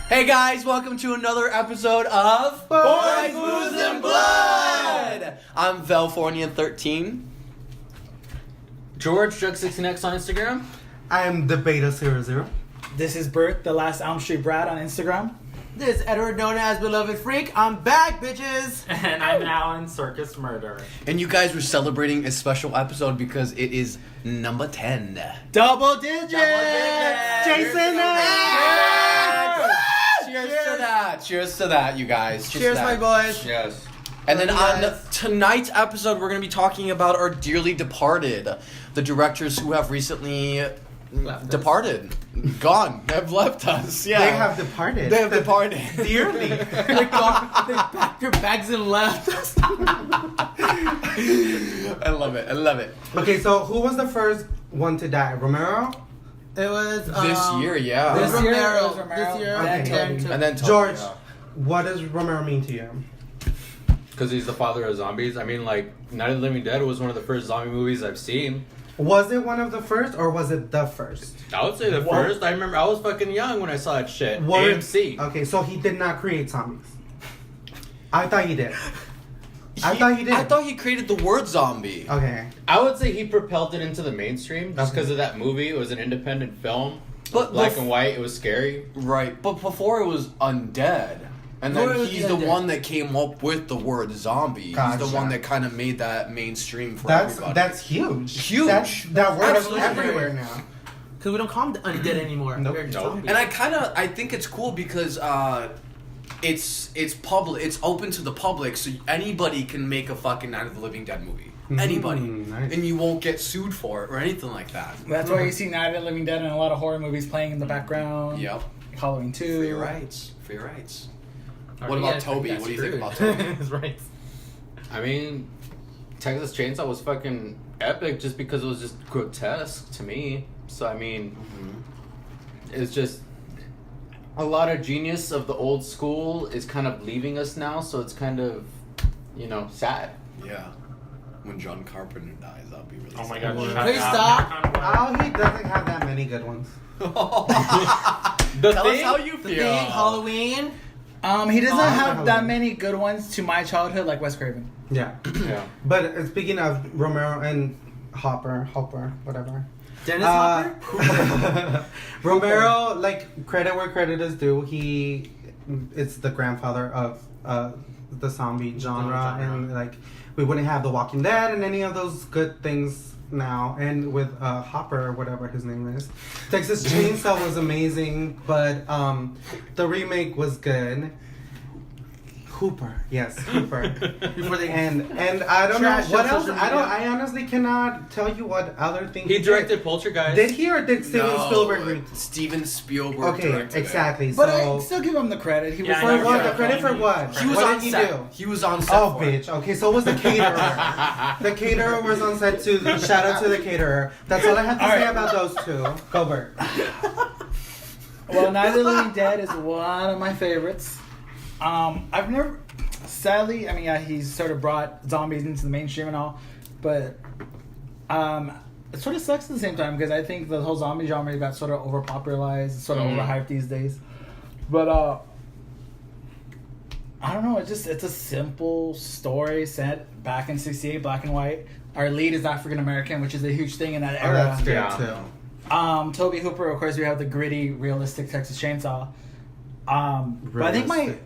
Hey guys, welcome to another episode of Boys, Booze, and Blood! I'm Velfornia13. George, Jug16X on Instagram. I am the Beta00. This is Bert, the last Elm Street Brad on Instagram. This is Edward, known as Beloved Freak. I'm back, bitches! And I'm Alan, Circus Murderer. And you guys were celebrating a special episode because it is number 10. Double digits! Jason! Cheers to that. Cheers to that, you guys. Cheers, my boys. Yes. And then Love you on guys. tonight's episode, we're going to be talking about our dearly departed, the directors who have recently departed, gone, have left us. Yeah, They have departed. They have departed Dearly. They packed their bags and left. I love it. I love it. Okay, so who was the first one to die? Romero? It was This year, yeah. This year, Romero. it was Romero. This year, Okay. And then Toby, George, yeah. what does Romero mean to you? Because he's the father of zombies. I mean, like, Night of the Living Dead was one of the first zombie movies I've seen. Was it one of the first or was it the first? I would say the What? first. I remember I was fucking young when I saw that shit. What- AMC. Okay, so he did not create zombies. I thought he did. I thought he did. I thought he created the word zombie. Okay. I would say he propelled it into the mainstream just Okay. because of that movie. It was an independent film. But Black and white. It was scary. Right, but before it was undead. And Before it then was he's the Undead. one that came up with the word zombie. He's Gotcha. the one that kind of made that mainstream for That's everybody. huge. Huge. That word is Absolutely. everywhere now. Because we don't call them undead anymore. Nope. They're Nope. zombies. And I think it's cool because it's public. It's open to the public, so anybody can make a fucking Night of the Living Dead movie. Anybody, nice. and you won't get sued for it or anything like that. That's why you see Night of the Living Dead and a lot of horror movies playing in the background. Yep. Halloween 2. Free rights. Free rights. Or What he about gets- Toby? gets What do you think screwed. about Toby? His rights. I mean, Texas Chainsaw was fucking epic just because it was just grotesque to me. So, I mean, it's just a lot of genius of the old school is kind of leaving us now. So it's kind of, sad. Yeah. When John Carpenter dies, that'll be really Oh my sad. god, shut Please up. stop. Knock on wood. Oh, he doesn't have that many good ones. Tell us Thing? how you The feel. Thing, Halloween. He doesn't Oh, have that Halloween. many good ones to my childhood like Wes Craven. Yeah. Yeah. But speaking of Romero and Hopper, whatever. Dennis Hopper. Romero, like, credit where credit is due. It's the grandfather of the zombie genre, and like we wouldn't have The Walking Dead and any of those good things now. And with Hopper, whatever his name is, Texas Chainsaw was amazing, but the remake was good. Hooper, yes, Hooper. Before they And I don't know Trash what on else. social I honestly cannot tell you what other thing He did. directed Poltergeist. Did he or did Steven Spielberg read? Steven Spielberg Okay, directed it. exactly. But so I still give him the credit. He was Yeah, I for know, what? yeah. The credit for what? He was what on did he set. do? He was on set. Oh, for it. bitch. Okay, so was the caterer. The caterer was on set too. Shout out to the caterer. That's all I have to say about those two. Go, Bert. Well, Night of the Living Dead is one of my favorites. I've never, sadly, I mean, yeah, he's sort of brought zombies into the mainstream and all, but it sort of sucks at the same time because I think the whole zombie genre got sort of overpopularized, sort of overhyped these days. But I don't know, it's a simple story set back in '68, black and white. Our lead is African American, which is a huge thing in that Oh, era. that's good Yeah. too. Toby Hooper, of course, we have the gritty, realistic Texas Chainsaw. But I think Realistic.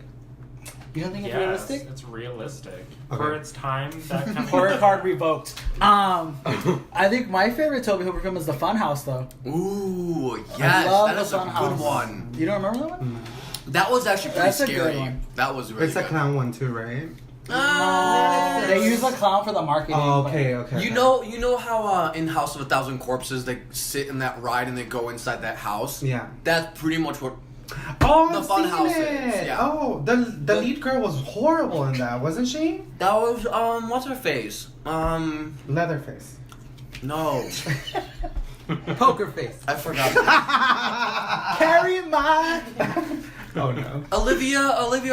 you don't think it's Yes, realistic? it's realistic. Okay. For its time, that kind of Horror card revoked. I think my favorite Toby Hooper film is The Funhouse, though. Ooh, yes, I love that The is a Funhouse. good one. You don't remember that one? That was actually pretty That's a good scary. one. That was really It's a good. clown one too, right? No, they use a clown for the marketing. Oh, but- okay. You know how in House of a Thousand Corpses they sit in that ride and they go inside that house? Yeah. That's pretty much what. Oh, The I've Fun seen House it. is, yeah. Oh, the lead girl was horrible in that, wasn't she? That was what's her face? Leatherface. No, Poker face. I forgot. Carry my. Oh no. Olivia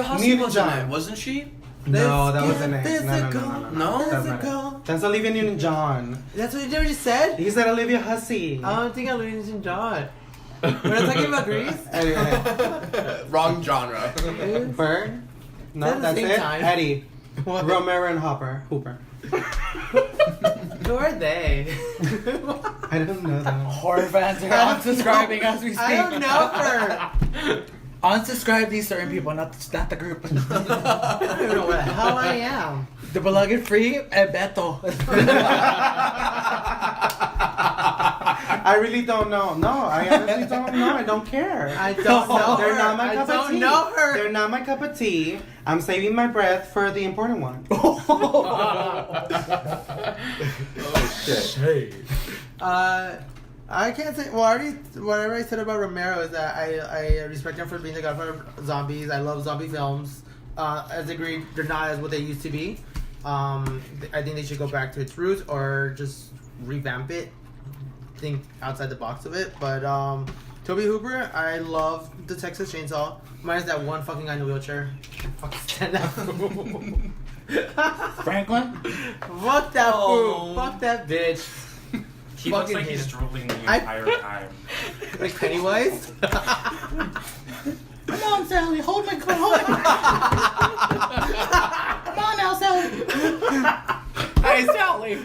Hussey Newton was in John. it, wasn't she? No, that Let's wasn't get it. No. No? That's not Physical. it. That's Olivia Newton-John. That's what you just said? He said Olivia Hussey. I don't think I'm losing John. We're not talking about Grease. Anyway, Wrong genre. Bird. No, At the that's same it. time. Eddie, What? Romero, and Hooper. Who are they? I don't know them. Horror fans are unsubscribing as we speak. I don't know her. Unsubscribe these certain people, not the group. I don't even know what the hell I am. The Beloved Free and Beto. I really don't know. No, I honestly don't know. I don't care. I don't know They're her. not my I cup of don't tea. know her. They're not my cup of tea. I'm saving my breath for the important one. Oh shit. I can't say. Well, already whatever I said about Romero is that I respect him for being the godfather of zombies. I love zombie films. As agreed, they're not as what they used to be. I think they should go back to its roots or just revamp it. Think outside the box of it. But Toby Hooper, I love the Texas Chainsaw. Minus that one fucking guy in the wheelchair. Fucking stand that fool. Franklin? Fuck that fool. Fuck that bitch. He looks Fucking like hate he's him. drooling the I- entire time. Like Pennywise. Come on, Sally, hold my Come on now, Sally. Hey, Sally.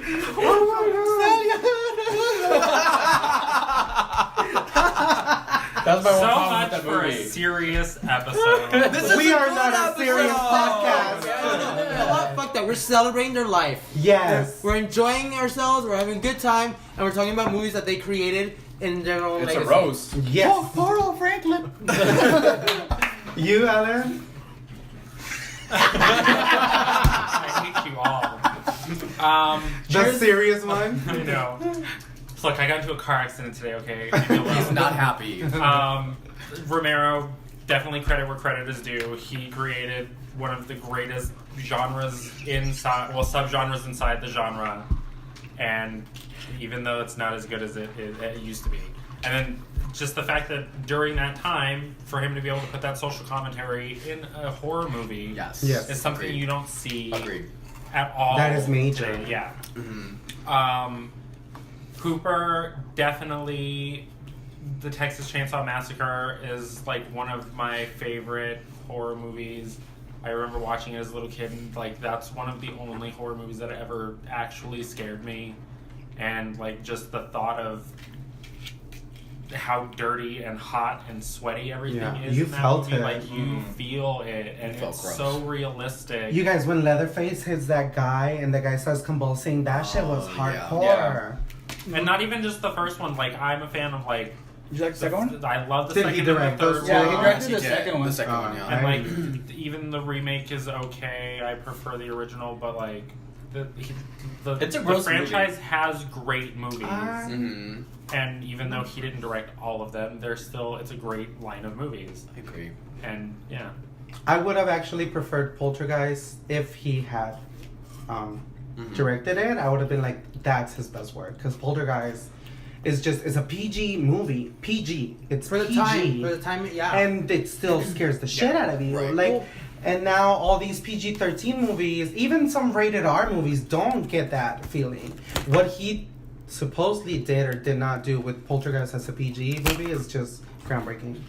That's my So one problem much with that for a movie. serious episode. This is We a are good not a episode. serious podcast. No, you know what? Fuck that. We're celebrating their life. Yes. We're enjoying ourselves. We're having a good time, and we're talking about movies that they created in their own It's legacy. a roast. Yes. Poor old Franklin. You, Alan? I hate you all. The Cheers. serious one? I know. Look, I got into a car accident today, okay? Leave me alone. He's not happy. Romero, definitely credit where credit is due. He created one of the greatest genres inside, well, subgenres inside the genre. And even though it's not as good as it used to be. And then just the fact that during that time, for him to be able to put that social commentary in a horror movie Yes. Yes. is something Agreed. you don't see Agreed. at all. That is major. today. Yeah. Mm-hmm. Hooper, definitely the Texas Chainsaw Massacre is like one of my favorite horror movies. I remember watching it as a little kid, and like that's one of the only horror movies that ever actually scared me. And like just the thought of how dirty and hot and sweaty everything Yeah, is you in that felt movie. it. Like you feel it, and It felt it's gross. so realistic. You guys, when Leatherface hits that guy and the guy starts convulsing, that shit was Oh, hardcore. yeah. And not even just the first one. Like I'm a fan of like. Did you like the second one? I love the Did second he and direct the third those Yeah, one. he directed He the did. second one. The second one, yeah. And like even the remake is okay. I prefer the original, but like the It's a the gross franchise has great movies, Mm-hmm. and even though he didn't direct all of them, they're still it's a great line of movies. I agree. And yeah, I would have actually preferred Poltergeist if he had directed it. I would have been like, that's his best work. Because Poltergeist is just, it's a PG movie. PG. It's For the PG. time. For the time, yeah. And it still scares the shit out of you. Right. Like, Well- and now all these PG-13 movies, even some rated R movies, don't get that feeling. What he supposedly did or did not do with Poltergeist as a PG movie is just groundbreaking.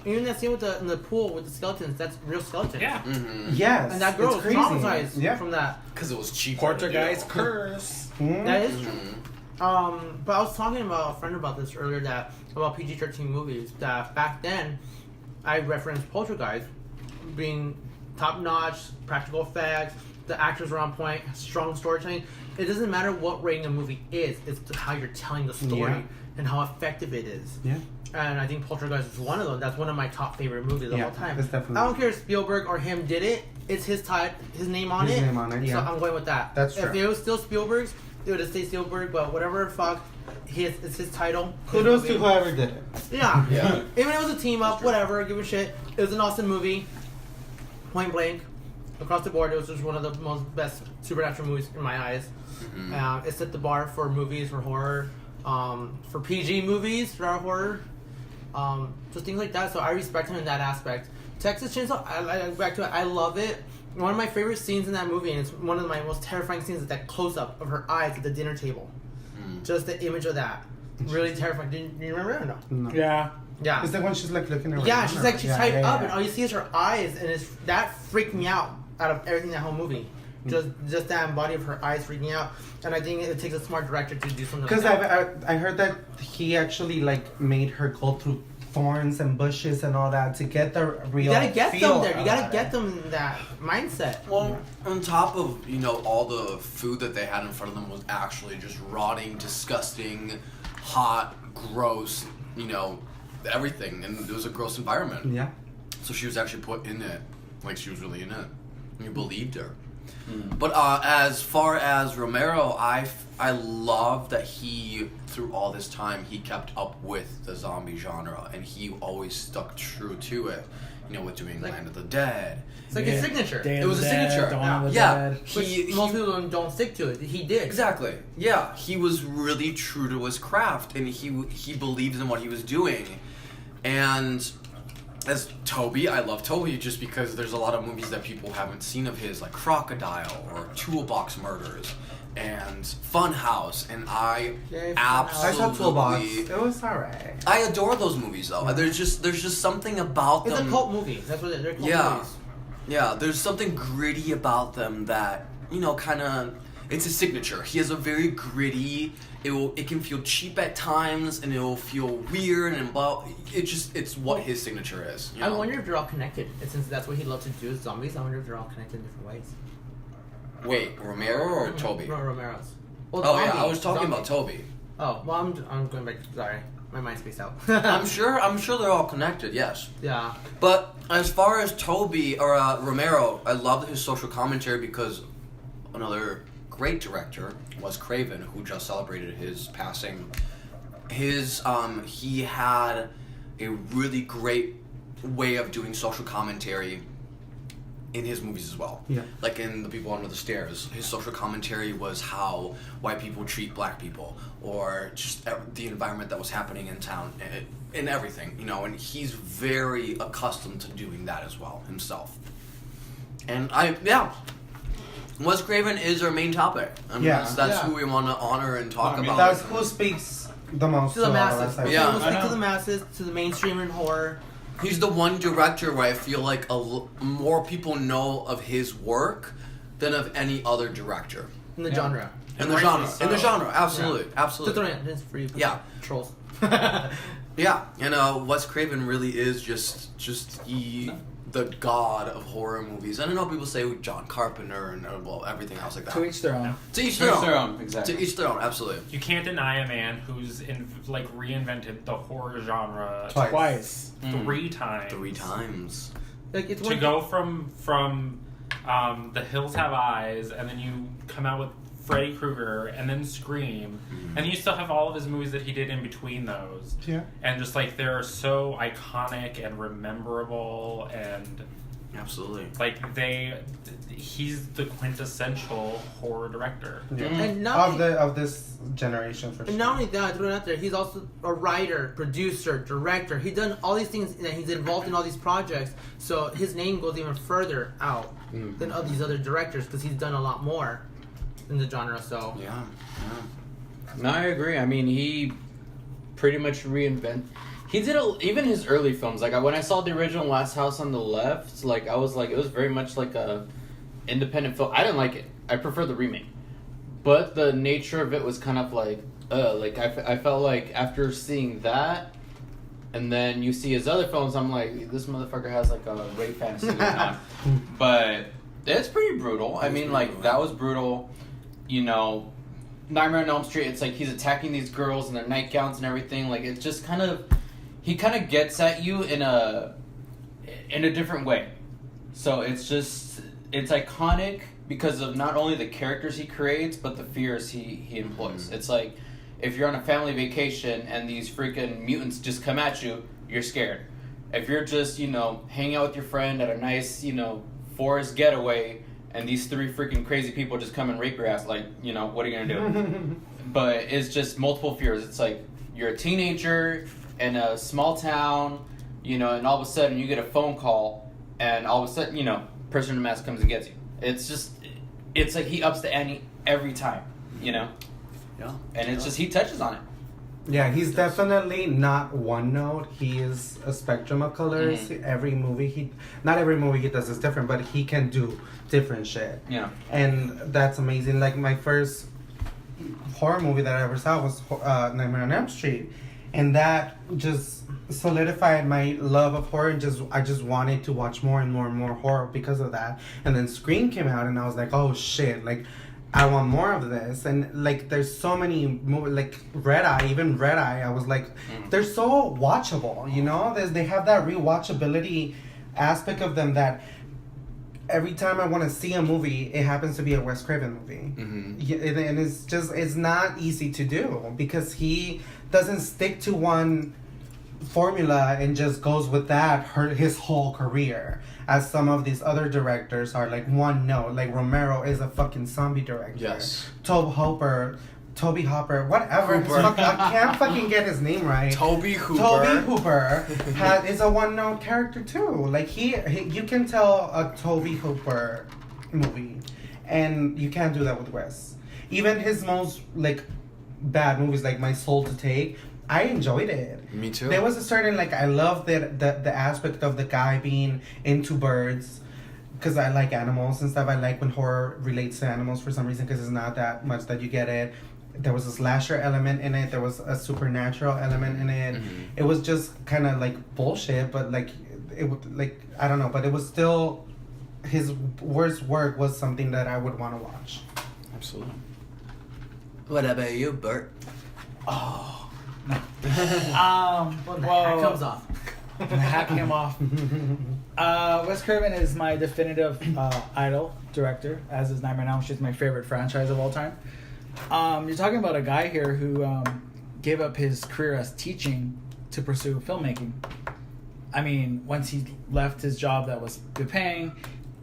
Even that scene with in the pool with the skeletons, that's real skeletons. yeah. Mm-hmm. Yes, And that girl it's was crazy. traumatized Yeah. from that. Because it was cheap. Poltergeist curse. Mhm. That is true. Mm-hmm. But I was talking about a friend about this earlier about PG-13 movies that back then I referenced Poltergeist being top-notch, practical effects, the actors were on point, strong storytelling. It doesn't matter what rating a movie is; it's how you're telling the story Yeah. and how effective it is. Yeah. And I think Poltergeist is one of them. That's one of my top favorite movies of Yeah, all time. it's definitely- I don't care if Spielberg or him did it. It's his his name on His it. name on it, So yeah. I'm going with that. That's If true. it was still Spielberg's, it would have stayed Spielberg. But whatever the fuck, it's his title. his Kudos movie. to whoever did it. Yeah. Yeah. Even if it was a team up, whatever, give a shit. It was an awesome movie. Point blank. Across the board, it was just one of the most best supernatural movies in my eyes. Mm-hmm. It set the bar for movies, for horror, for PG movies, for our horror. Just things like that. So I respect him in that aspect. Texas Chainsaw, I back to it. I love it. One of my favorite scenes in that movie, and it's one of my most terrifying scenes, is that close up of her eyes at the dinner table. Just the image of that. really terrifying. Do you remember it or no? No. Yeah. Yeah. It's the one she's like looking around. Yeah, she's like she's tied up, and all yeah. you see is her eyes, and that freaked me out of everything that whole movie. Just that body of her eyes freaking me out, and I think it takes a smart director to do something. Because like that. I heard that he actually like made her go through thorns and bushes and all that to get the real. You gotta get feel them there. You of gotta it. get them in that mindset. Well, on top of, all the food that they had in front of them was actually just rotting, disgusting, hot, gross, everything. And it was a gross environment. Yeah. So she was actually put in it. Like, she was really in it. And you believed her. But as far as Romero, I love that he, through all this time, he kept up with the zombie genre. And he always stuck true to it. With doing Land of the Dead. It's like his signature. Day It of was the a Dead, signature. Dawn of the Yeah. Dead. Which most people don't stick to it. He did. Exactly. Yeah, he was really true to his craft, and he believed in what he was doing. And as Toby, I love Toby just because there's a lot of movies that people haven't seen of his, like Crocodile or Toolbox Murders and Funhouse, and I Yay, Funhouse. I saw Toolbox. absolutely. It was alright. I adore those movies though. There's just something about It's them. a cult movie. That's what they're cult Yeah. movies. Yeah, there's something gritty about them that, kind of, it's a signature. He has a very gritty, it can feel cheap at times, and it'll feel weird, and it's what his signature is. I wonder if they're all connected. And since that's what he loved to do with zombies, I wonder if they're all connected in different ways. Wait, Romero or Toby? No, Romero's. Well, Oh yeah, zombie- I was talking zombie. about Toby. Oh, well, I'm going back. Sorry. My mind spaced out. I'm sure they're all connected, yes. Yeah. But as far as Toby or Romero, I loved his social commentary because another great director, Wes Craven, who just celebrated his passing. He had a really great way of doing social commentary in his movies as well. Yeah. Like in The People Under the Stairs, his social commentary was how white people treat black people, or just the environment that was happening in town, and everything, and he's very accustomed to doing that as well himself. And Wes Craven is our main topic. I mean, Yeah. that's Yeah. who we want to honor and talk about. That's who speaks the most To the all of masses. us, I Yeah. We'll think. speak to the masses, to the mainstream in horror. He's the one director where I feel like more people know of his work than of any other director. In the genre. In the rightfully genre. so. In the genre, absolutely. Just Absolutely. throwing it in for you. Yeah. Trolls. Yeah. And Wes Craven really is just the god of horror movies. I don't know, people say John Carpenter and everything else like that. To each their own. To each their own. exactly. To each their own, absolutely. You can't deny a man who's reinvented the horror genre Twice. 3 times. 3 times. Like, it's To one go from The Hills Have Eyes, and then you come out with Freddy Krueger, and then Scream, and you still have all of his movies that he did in between those. Yeah. And just they're so iconic and rememberable, and Absolutely. he's the quintessential horror director. Yeah. And not Of this generation for sure. And not only that, I threw it out there, he's also a writer, producer, director. He's done all these things, and he's involved in all these projects. So his name goes even further out than all these other directors because he's done a lot more in the genre. So Yeah. No, I agree. I mean, he pretty much reinvented. He did even his early films. Like when I saw the original Last House on the Left, I was like, it was very much like a independent film. I didn't like it. I prefer the remake, but the nature of it was kind of I felt like after seeing that, and then you see his other films, I'm like, this motherfucker has like a rape fantasy going on. But it's pretty brutal. I mean, that was brutal. Nightmare on Elm Street, it's like he's attacking these girls in their nightgowns and everything. Like, it's just he kind of gets at you in a different way. So it's iconic because of not only the characters he creates, but the fears he employs. It's like, if you're on a family vacation and these freaking mutants just come at you, you're scared. If you're just, hanging out with your friend at a nice, forest getaway, and these 3 freaking crazy people just come and rape your ass, what are you gonna do? But it's just multiple fears. It's like, you're a teenager in a small town, and all of a sudden you get a phone call, and all of a sudden, person in a mask comes and gets you. It's like he ups the ante every time, Yeah. And it's just, he touches on it. Yeah, he's definitely not one note. He is a spectrum of colors. Every movie not every movie he does is different, but he can do different shit. Yeah. And that's amazing. Like my first horror movie that I ever saw was Nightmare on Elm Street, and that just solidified my love of horror. And I just wanted to watch more and more and more horror because of that. And then Scream came out, and I was like, oh shit, like I want more of this. And like there's so many movies, like Red Eye, I was like, they're so watchable, you know. They have that rewatchability aspect of them that every time I want to see a movie, it happens to be a Wes Craven movie. And it's not easy to do because he doesn't stick to one formula and just goes with that his whole career, as some of these other directors are like one note. Like Romero is a fucking zombie director. Yes. Toby Hopper, whatever. I can't fucking get his name right. Toby Hooper is a one note character too. Like he you can tell a Toby Hooper movie, and you can't do that with Wes. Even his most like bad movies, like My Soul to Take, I enjoyed it. Me too. There was a certain like I love the aspect of the guy being into birds, because I like animals and stuff. I like when horror relates to animals for some reason, because it's not that much that you get it. There was a slasher element in it. There was a supernatural element in it. It was just kind of like bullshit, but like I don't know, but it was still his worst work was something that I would want to watch. Absolutely. What about you, Bert? Oh. Well, the hat comes off. The hat came off. Wes Craven is my definitive idol director, as is Nightmare on Elm Street. It's my favorite franchise of all time. You're talking about a guy here who gave up his career as teaching to pursue filmmaking. I mean, once he left his job that was good paying,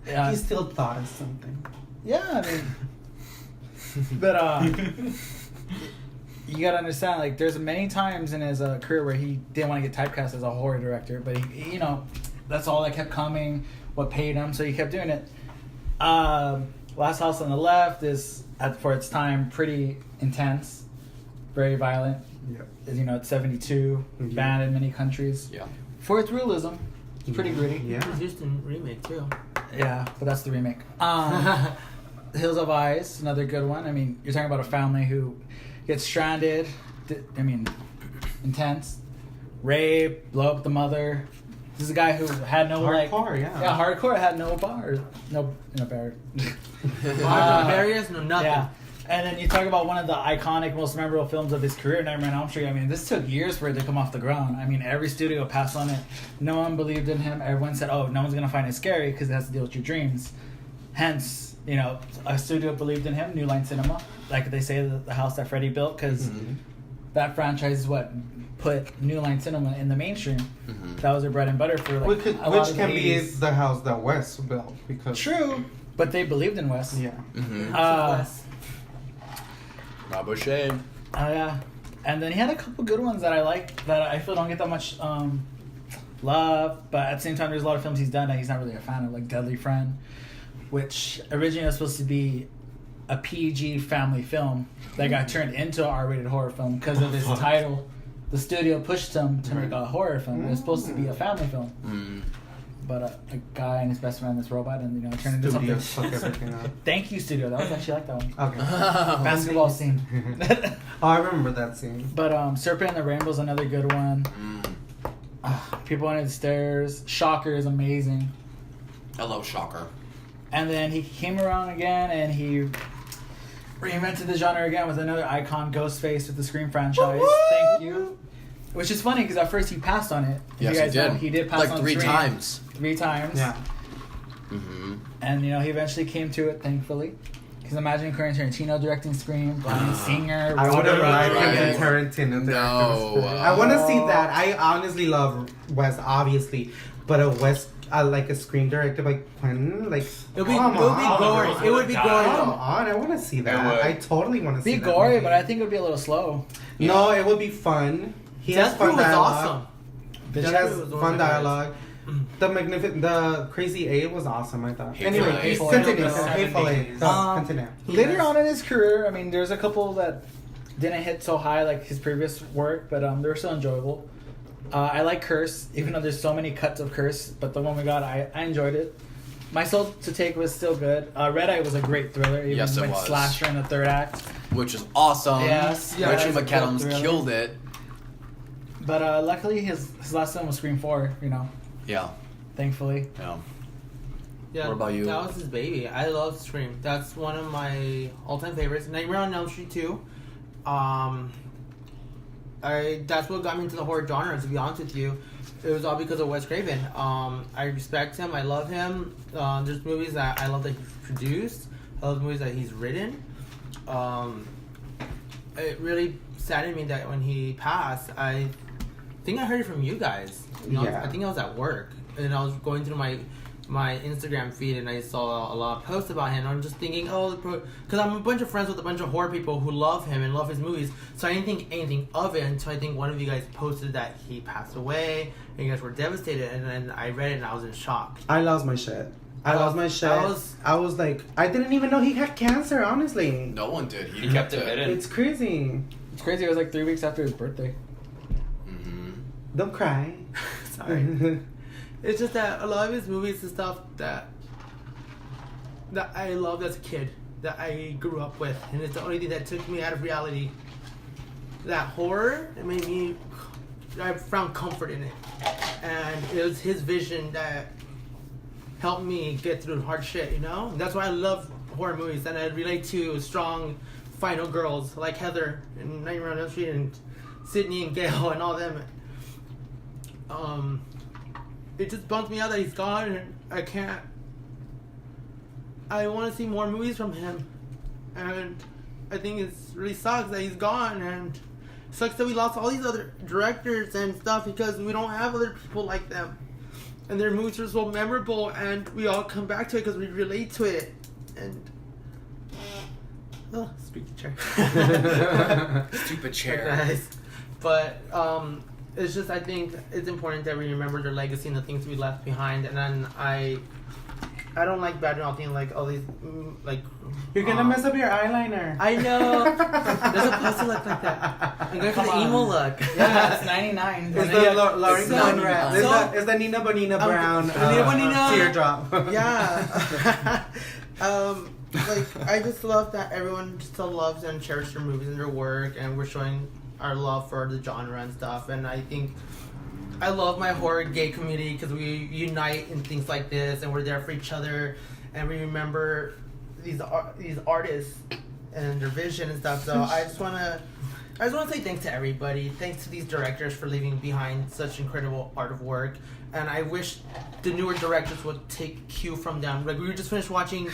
He still thought of something. yeah, I mean, but you gotta understand, like, there's many times in his career where he didn't want to get typecast as a horror director, but he, you know, that's all that kept coming, what paid him, so he kept doing it. Last House on the Left is, for its time, pretty intense, very violent. Yeah. You know, it's 72, banned in many countries. Yeah. For its realism, it's pretty gritty. Yeah. Houston remake too. Yeah, but that's the remake. Hills of Eyes, another good one. I mean, you're talking about a family who gets stranded. I mean, intense. Rape, blow up the mother. This is a guy who had no Hardcore, yeah, hardcore. Had no bars, no bar. Barriers, no nothing. Yeah. And then you talk about one of the iconic, most memorable films of his career, Nightmare on Elm Street. I mean, this took years for it to come off the ground. I mean, every studio passed on it. No one believed in him. Everyone said, oh, no one's going to find it scary because it has to deal with your dreams. Hence, you know, a studio believed in him, New Line Cinema. Like they say, the house that Freddie built, because that franchise is what put New Line Cinema in the mainstream. That was their bread and butter for like Which a lot of can the be 80s. the house that Wes built, because True, but they believed in Wes. Yeah. Rob O'Shea. Oh yeah, and then he had a couple good ones that I like that I feel don't get that much love, but at the same time there's a lot of films he's done that he's not really a fan of, like Deadly Friend, which originally was supposed to be a PG family film that got turned into an R-rated horror film because of its title. The studio pushed him to make a horror film. It was supposed to be a family film. But a guy and his best friend, this robot, and you know, turned into Studios something. fuck everything up. Thank you, studio. That was actually like that one. Okay. Basketball scene. Oh, I remember that scene. But Serpent and the Rainbow is another good one. People Under the Stairs. Shocker is amazing. I love Shocker. And then he came around again and he reinvented the genre again with another icon, Ghostface, with the Scream franchise. Thank you. Which is funny because at first he passed on it. Yes, you guys he did. know, he did pass like on 3 Scream. times. 3 times. Yeah. And you know, he eventually came to it, thankfully. Because imagine Quentin Tarantino directing Scream, Bryan Singer, I would have Robert liked Rodriguez. Quentin Tarantino. No. I want to see that. I honestly love Wes, obviously, but a Wes, like a Scream director like Quentin, like It would be come on. gory. It would be gory. Come though. on, I want to see It that. would. I totally want to see Be that. gory, movie. but I think it would be a little slow. No, it would be fun. He has Death fun Proof was dialogue. awesome. He Death has Proof was one fun of my dialogue. The Crazy Eight was awesome, I thought. Hateful Anyway, Eight. continue. Hateful Eight. Hateful Eight. Continue. Later on in his career, I mean, there's a couple that didn't hit so high like his previous work, but they were still enjoyable. I like Curse, even though there's so many cuts of Curse, but the one we got, I enjoyed it. My Soul to Take was still good. Red Eye was a great thriller, even Yes, it with was. Slasher in the third act. Which is awesome. Yes, yeah, Rachel it was a McAdams good thriller. killed it. But luckily, his last one was Scream 4, Yeah. thankfully. Yeah. Yeah, What about you? That was his baby. I love Scream. That's one of my all-time favorites. Nightmare on Elm Street 2. That's what got me into the horror genre, to be honest with you. It was all because of Wes Craven. I respect him. I love him. There's movies that I love that he's produced. I love movies that he's written. It really saddened me that when he passed, I think I heard it from you guys. Yeah. I think I was at work, and I was going through my Instagram feed, and I saw a lot of posts about him. And I'm just thinking, because I'm a bunch of friends with a bunch of horror people who love him and love his movies, so I didn't think anything of it until I think one of you guys posted that he passed away, and you guys were devastated, and then I read it and I was in shock. I lost my shit. I was like, I didn't even know he had cancer, honestly. No one did. He kept it hidden. It's crazy. It's crazy, it was like 3 weeks after his birthday. Mm-hmm. Don't cry. Sorry. It's just that a lot of his movies and stuff that I loved as a kid, that I grew up with, and it's the only thing that took me out of reality. That horror, it made me, I found comfort in it, and it was his vision that helped me get through hard shit, And that's why I love horror movies, and I relate to strong final girls like Heather and Nightmare on Elm Street and Sydney and Gail and all them. It just bumps me out that he's gone, and I want to see more movies from him, and I think it really sucks that he's gone, and sucks that we lost all these other directors and stuff because we don't have other people like them, and their movies are so memorable, and we all come back to it because we relate to it, and stupid chair. Stupid chair. Guys. But it's just, I think it's important that we remember their legacy and the things we left behind. And then I don't like bad mouthing like all these like. You're gonna mess up your eyeliner. I know. There's supposed to look like that. I'm going for the emo look. Yeah, it's 99. It's the Lauren So- Conrad. It's the Nina Bonina Brown Nina Bonina. teardrop. Yeah. Like, I just love that everyone still loves and cherishes their movies and their work, and we're showing our love for the genre and stuff. And I think I love my horror gay community because we unite in things like this, and we're there for each other, and we remember these artists and their vision and stuff. So I just want to say thanks to everybody. Thanks to these directors for leaving behind such incredible art of work. And I wish the newer directors would take cue from them. Like, we were just finished watching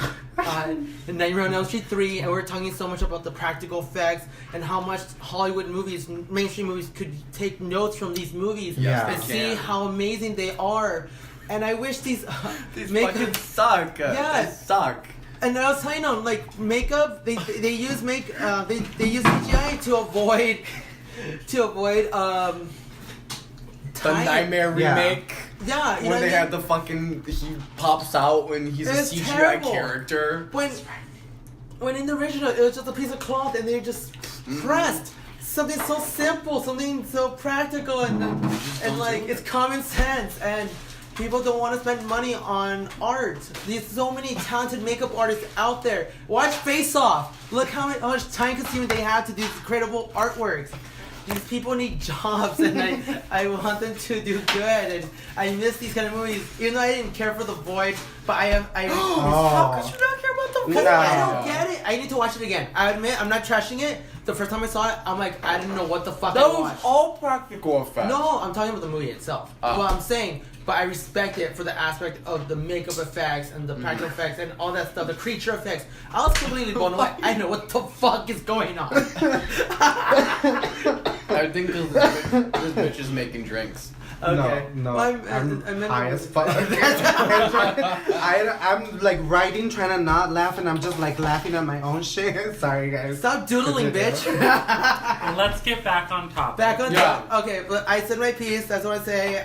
Nightmare on Elm Street 3, and we were talking so much about the practical effects and how much Hollywood movies, mainstream movies, could take notes from these movies Yeah. and see how amazing they are. And I wish these fucking suck. Yeah. They suck. And I was telling them, like, makeup, they use they use CGI to avoid The time. Nightmare Yeah. remake. Yeah, you know When they what I had the fucking, he pops out when he's a It's CGI terrible. character. When in the original it was just a piece of cloth and they just pressed something so simple, something so practical, and like it's common sense, and people don't want to spend money on art. There's so many talented makeup artists out there. Watch Face Off. Look how much time consuming they have to do these incredible artworks. These people need jobs, and I want them to do good, and I miss these kind of movies. Even though I didn't care for The Void, but How could you not care about the because No. I don't get it. I need to watch it again. I admit, I'm not trashing it. The first time I saw it, I'm like, I didn't know what the fuck That I was watched. all practical effects. No, I'm talking about the movie itself. What I'm saying, but I respect it for the aspect of the makeup effects and the practical effects and all that stuff, the creature effects. I was completely blown away. I know what the fuck is going on. I think this bitch is making drinks. Okay. No, Well, I'm high as fuck. That's- I'm like writing, trying to not laugh, and I'm just like laughing at my own shit. Sorry, guys. Stop doodling, bitch. Let's get back on topic. Back on Yeah. top. Okay, but I said my piece. That's what I say.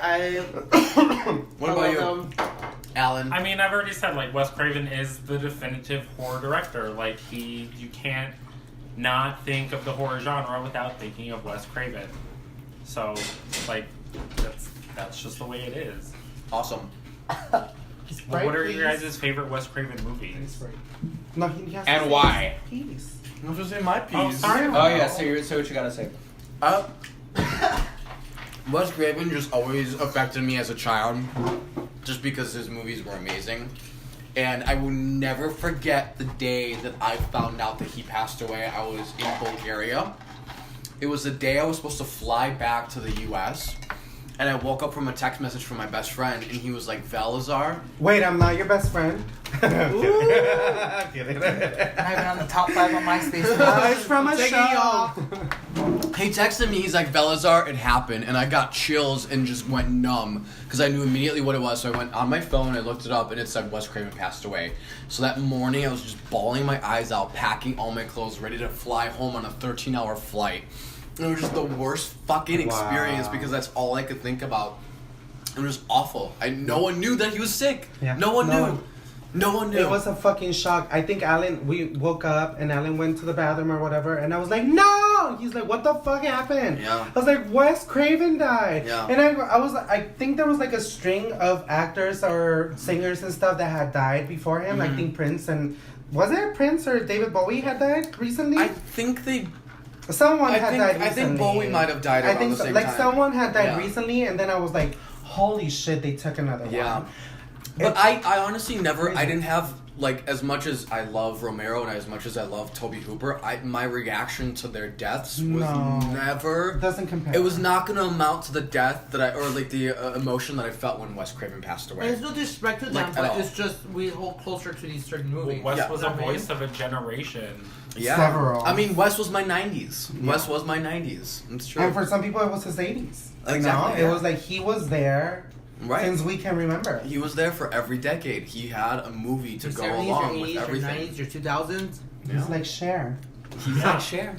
What about you, Alan? I mean, I've already said, like, Wes Craven is the definitive horror director. Like, you can't not think of the horror genre without thinking of Wes Craven. So, like, that's just the way it is. Awesome. Well, what are your guys' favorite Wes Craven movies? No, he has And to say why? his piece. I was just saying my piece. Oh, sorry. Oh yeah, so what you gotta say? Wes Craven just always affected me as a child, just because his movies were amazing. And I will never forget the day that I found out that he passed away. I was in Bulgaria. It was the day I was supposed to fly back to the U.S., and I woke up from a text message from my best friend, and he was like, Valazar. Wait, I'm not your best friend. I'm kidding. Not even on the top 5 on MySpace. It's from a Taking show. you off. He texted me, he's like, Valazar, it happened. And I got chills and just went numb because I knew immediately what it was. So I went on my phone, I looked it up, and it said Wes Craven passed away. So that morning, I was just bawling my eyes out, packing all my clothes, ready to fly home on a 13-hour flight. And it was just the worst fucking experience because that's all I could think about. It was awful. No one knew that he was sick. Yeah. No one knew. No one knew. It was a fucking shock. I think we woke up and Alan went to the bathroom or whatever, and I was like, no! He's like, what the fuck happened? Yeah. I was like, Wes Craven died. Yeah. And I think there was like a string of actors or singers and stuff that had died before him. I think Prince and, was it Prince or David Bowie had died recently? I think they... Someone had died recently. I think Bowie might have died around the same time. Someone had died Yeah. recently, and then I was like, holy shit, they took another Yeah. one. But I honestly never, crazy. I didn't have, like, as much as I love Romero and as much as I love Tobe Hooper, my reaction to their deaths was never... It doesn't compare. It was not going to amount to the death that or like the emotion that I felt when Wes Craven passed away. And there's no disrespect to them, Like, at but all. it's just we hold closer to these certain movies. Wes Yeah. was a voice of a generation. Yeah. Several. I mean, Wes was my 90s. Yeah. Wes was my 90s. It's true. And for some people, it was his 80s. Exactly, It yeah. was like he was there Right. since we can remember. He was there for every decade. He had a movie to Your go 70s, along your with 80s, your everything. 90s, your 2000s. He's like Cher. He's like Cher.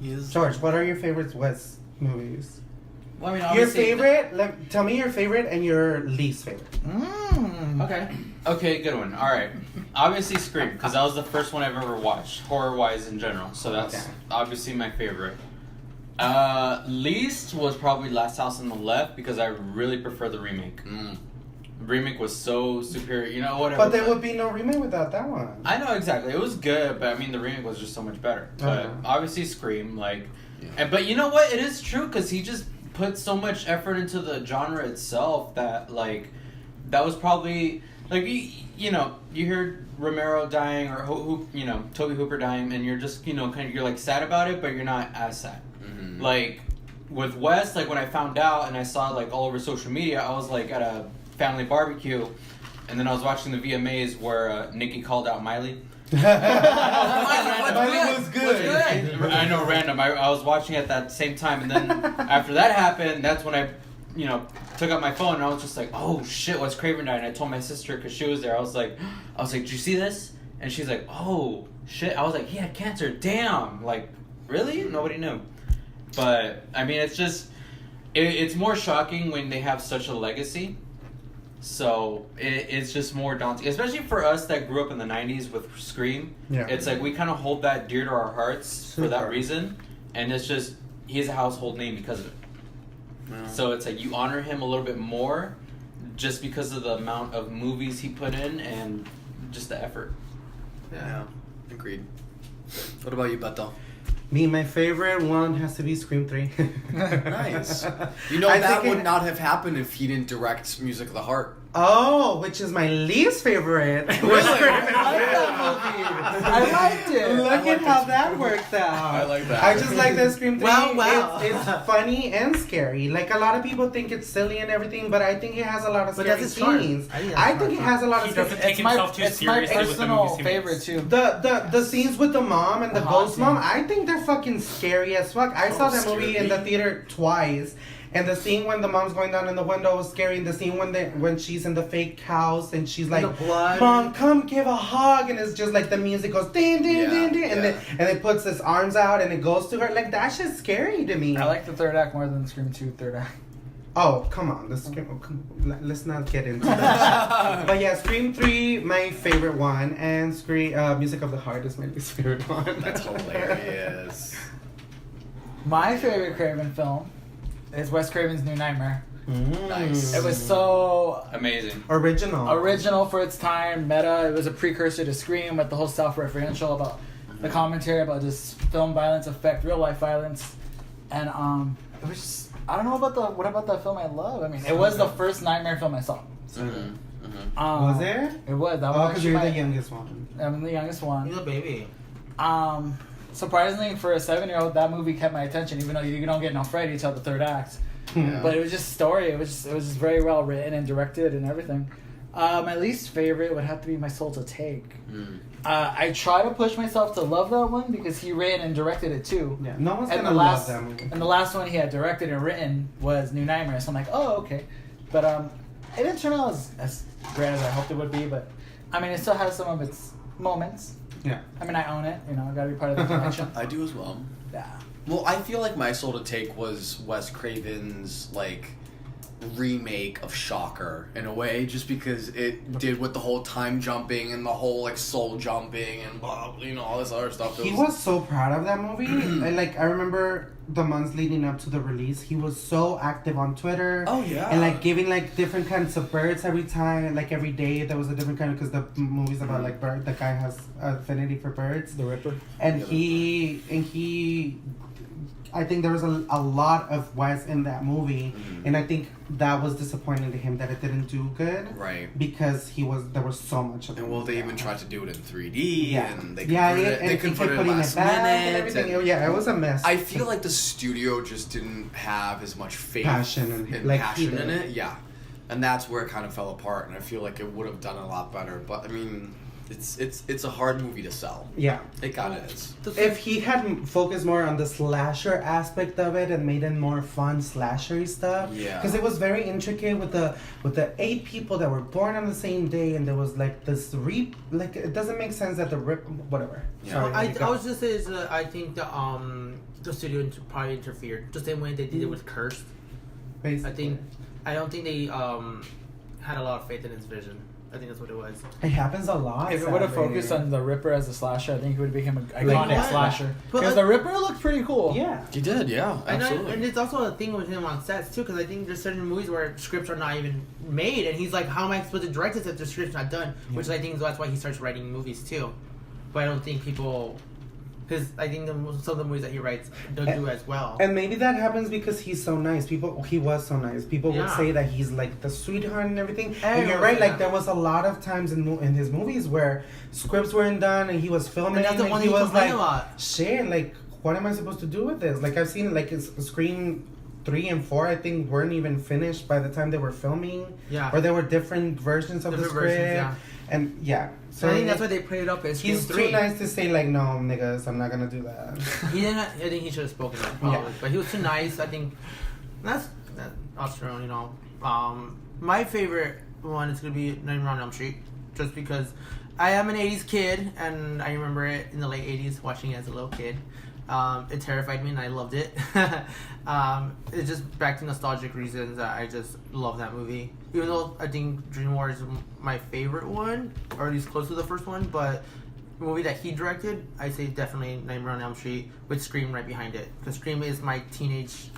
He is. George, what are your favorite Wes movies? Well, I mean, Your obviously- favorite? Tell me your favorite and your least favorite. Okay. Okay, good one. All right. Obviously, Scream, because that was the first one I've ever watched, horror-wise in general. So that's Okay. obviously my favorite. Least was probably Last House on the Left because I really prefer the remake. The remake was so superior. You know, whatever. But there would be no remake without that one. I know exactly. It was good, but I mean, the remake was just so much better. But Uh-huh. obviously, Scream, like, Yeah. but you know what? It is true because he just put so much effort into the genre itself that, like, that was probably like you know, you hear Romero dying or you know, Tobe Hooper dying, and you're just, you know, kind of, you're like sad about it, but you're not as sad. Mm-hmm. Like with Wes, like when I found out and I saw it, like, all over social media, I was like at a family barbecue, and then I was watching the VMAs where Nikki called out Miley. Miley was good. I know, random. I was watching at that same time, and then after that happened, that's when I, you know, took out my phone and I was just like, oh shit, Wes Craven died. And I told my sister because she was there. I was like, did you see this? And she's like, oh shit. I was like, he had cancer. Damn. Like, really? Nobody knew. But I mean, it's just, it's more shocking when they have such a legacy. So it's just more daunting, especially for us that grew up in the 90s with Scream. Yeah. It's like we kind of hold that dear to our hearts for that Super. reason, and it's just he's a household name because of it. Yeah. So it's like you honor him a little bit more just because of the amount of movies he put in and just the effort. Yeah. Agreed. What about you, Beto? Me, my favorite one has to be Scream 3. Nice. You know, I that think would not have happened if he didn't direct Music of the Heart. Oh, which is my least favorite. Really? I liked it. Look at how that worked out. I like that. I just like that Scream 3. Wow. It's funny and scary. Like, a lot of people think it's silly and everything, but I think it has a lot of But scary that's its charm. scenes. I think that's I its think it charm. has a lot of He scary doesn't take It's my, himself too it's my seriously with the personal movies he favorite makes. too. The scenes with the mom and the The ghost haunting. mom, I think they're fucking scary as fuck. I saw that movie in the theater twice, and the scene when the mom's going down in the window was scary. And the scene when she's in the fake house and she's like, the blood. "Mom, come give a hug," and it's just like the music goes ding ding Yeah, ding ding, and yeah. then it puts his arms out and it goes to her. Like, that shit's scary to me. I like the third act more than Scream 2 third act. Oh, come on. Let's not get into that. But yeah, Scream 3, my favorite one. And Scream Music of the Heart is my least favorite one. That's hilarious. My favorite Craven film is Wes Craven's New Nightmare. Nice. It was so Amazing. Original for its time, meta. It was a precursor to Scream with the whole self-referential about the commentary about just film violence affect real life violence, and it was just, I don't know about what about that film I love. I mean, it was the first Nightmare film I saw. Was it? It was. That Oh, was because you're the youngest one. I'm the youngest one. You're a baby. Surprisingly, for a 7-year-old, that movie kept my attention, even though you don't get no Freddy till the third act. Yeah. But it was just story. It was just very well written and directed and everything. My least favorite would have to be My Soul to Take. I try to push myself to love that one because he written and directed it too. Yeah, no one's And gonna the love last that movie. and the last one he had directed and written was New Nightmare. So I'm like, oh okay, but it didn't turn out as great as I hoped it would be. But I mean, it still has some of its moments. Yeah. I mean, I own it. You know, I gotta be part of the collection. I do as well. Yeah. Well, I feel like My Soul to Take was Wes Craven's like remake of Shocker in a way, just because it did with the whole time jumping and the whole like soul jumping and blah, all this other stuff. He was so proud of that movie. And I remember the months leading up to the release, he was so active on Twitter. Oh yeah. And like giving like different kinds of birds every time, like every day there was a different kind, because the movie's about like bird. The guy has affinity for birds. The Ripper. And he I think there was a lot of Wes in that movie, and I think that was disappointing to him that it didn't do good. Right. Because there was so much of it. And well, they even tried to do it in 3D, Yeah. and they They converted it putting last it back and minute. everything. and Yeah, it was a mess. I feel like the studio just didn't have as much faith Passion in it, and like he passion in did. it. Yeah. And that's where it kind of fell apart, and I feel like it would have done a lot better. But I mean, it's a hard movie to sell. Yeah. It kind of is. If he had focused more on the slasher aspect of it and made it more fun slashery stuff, Yeah. because it was very intricate with the 8 people that were born on the same day, and there was like this like it doesn't make sense that whatever. Yeah. Sorry, I was just saying, I think the studio probably interfered the same way they did it with Cursed. Basically. I don't think they had a lot of faith in his vision. I think that's what it was. It happens a lot. If it would have sadly. focused on the Ripper as a slasher, I think he would have become an Like iconic what? slasher. But Because the Ripper looked pretty cool. Yeah. He did, yeah, absolutely. And it's also a thing with him on sets too, because I think there's certain movies where scripts are not even made, and he's like, "How am I supposed to direct this if the script's not done?" Which I think that's why he starts writing movies too. But I don't think people, I think some of the movies that he writes don't do as well. And maybe that happens because he's so nice. He was so nice. People would Yeah. say that he's like the sweetheart and everything. And you're Everyone right. said Like that. there was a lot of times in his movies where scripts weren't done and he was filming. And that's the and one he he was complained like, about. "Shit, like what am I supposed to do with this?" Like I've seen like Scream 3 and 4, I think, weren't even finished by the time they were filming. Yeah. Or there were different versions of Different the script. versions, yeah. And yeah. So I think that's why they played it up as Scream he's 3. too nice to say like, "No, niggas, I'm not gonna do that." He didn't. I think he should have spoken up, probably. Yeah. But he was too nice. I think that's Australian. My favorite one is gonna be Nightmare on Elm Street, just because I am an '80s kid and I remember it in the late '80s watching it as a little kid. It terrified me and I loved it. It's just back to nostalgic reasons that I just love that movie. Even though I think Dream War is my favorite one, or at least close to the first one, but the movie that he directed, I say definitely Nightmare on Elm Street with Scream right behind it. Because Scream is my teenage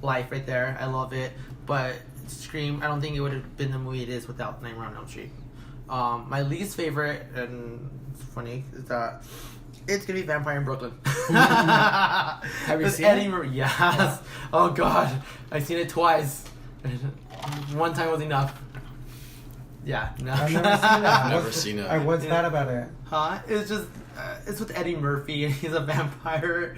life right there. I love it. But Scream, I don't think it would have been the movie it is without Nightmare on Elm Street. My least favorite, and it's funny, is that it's gonna be Vampire in Brooklyn. Have you With seen Eddie it? Murphy. Yes. Oh God, I've seen it twice. One time was enough. Yeah. No. I've never seen that. Never seen it. What's bad about it? Huh? It's just it's with Eddie Murphy and he's a vampire.